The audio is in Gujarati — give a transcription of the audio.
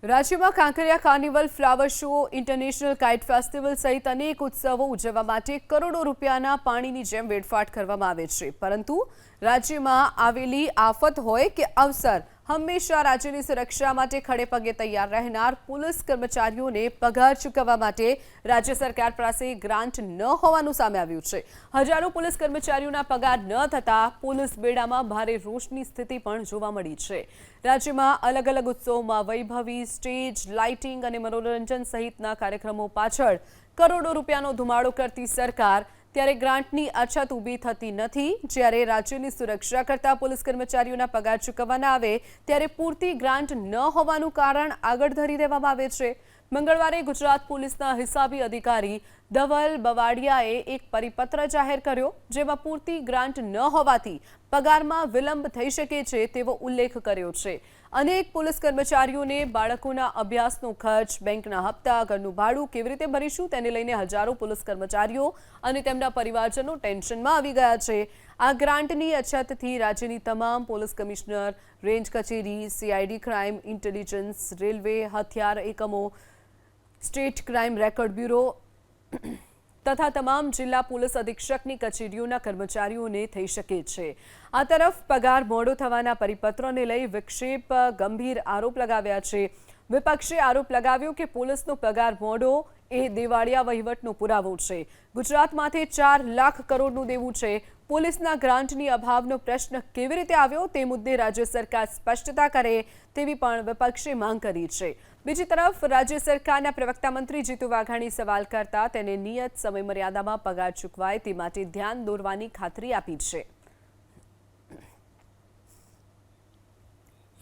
રાજ્યમાં Kankaria carnival, flower show, international kite festival સહિત અનેક ઉત્સવો ઉજવવા માટે કરોડો રૂપિયાના પાણીની જેમ વેડફાટ કરવામાં આવે છે, પરંતુ રાજ્યમાં આવેલી આફત હોય કે અવસર, હંમેશા રાજ્યની સુરક્ષા માટે ખડે પગે તૈયાર રહેનાર પોલીસ કર્મચારીઓને પગાર ચૂકવવા માટે રાજ્ય સરકાર પાસે ગ્રાન્ટ ન હોવાનું સામે આવ્યું છે। હજારો પોલીસ કર્મચારીઓના પગાર ન થતા પોલીસ બેડામાં ભારે રોષની સ્થિતિ પણ જોવા મળી છે। રાજ્યમાં અલગ અલગ ઉત્સવોમાં વૈભવી સ્ટેજ, લાઇટિંગ અને મનોરંજન સહિતના કાર્યક્રમો પાછળ કરોડો રૂપિયાનો ધુમાડો કરતી સરકાર ત્યારે ગ્રાન્ટની અછત ઊભી થતી નથી। જ્યારે રાજ્યની સુરક્ષા કરતા પોલીસ કર્મચારીઓના પગાર ચૂકવવાના આવે ત્યારે પૂરતી ગ્રાન્ટ ન હોવાનું કારણ આગળ ધરી દેવામાં આવે છે। મંગળવારે ગુજરાત પોલીસના હિસાબી અધિકારી ધવલ બવાડિયાએ એક પરિપત્ર જાહેર કર્યો, જેમાં પૂરતી ગ્રાન્ટ ન હોવાથી પગારમાં વિલંબ થઈ શકે છે તેવો ઉલ્લેખ કર્યો છે। અનેક પોલીસ કર્મચારીઓને બાળકોના અભ્યાસનો ખર્ચ, બેંકના હપ્તા, ઘરનું ભાડું કેવી રીતે ભરીશું તેને લઈને હજારો પોલીસ કર્મચારીઓ અને તેમના પરિવારજનો ટેન્શનમાં આવી ગયા છે। આ ગ્રાન્ટની અછતથી રાજ્યની તમામ પોલીસ કમિશનર, રેન્જ કચેરી, સીઆઈડી ક્રાઇમ ઇન્ટેલિજન્સ, રેલવે, હથિયાર એકમો, સ્ટેટ ક્રાઇમ રેકોર્ડ બ્યુરો તથા તમામ જિલ્લા પોલીસ અધિક્ષકની કચેરીઓના કર્મચારીઓને થઈ શકે છે। આ તરફ પગાર મોડો થવાના પરિપત્રોને લઈ વિક્ષેપ ગંભીર આરોપ લગાવ્યા છે। વિપક્ષે આરોપ લગાવ્યો કે પોલીસનો પગાર મોડો એ દેવાળિયા વહીવટનો પુરાવો છે। ગુજરાતમાંથી 4 લાખ કરોડનું દેવું છે। પોલીસના ગ્રાન્ટની અભાવનો પ્રશ્ન કેવી રીતે આવ્યો તે મુદ્દે રાજ્ય સરકાર સ્પષ્ટતા કરે તેવી પણ વિપક્ષે માંગ કરી છે। બીજી તરફ રાજ્ય સરકારના પ્રવક્તા મંત્રી જીતુ વાઘાણી સવાલ કરતા તેને નિયત સમયમર્યાદામાં પગાર ચૂકવાય તે માટે ધ્યાન દોરવાની ખાતરી આપી છે।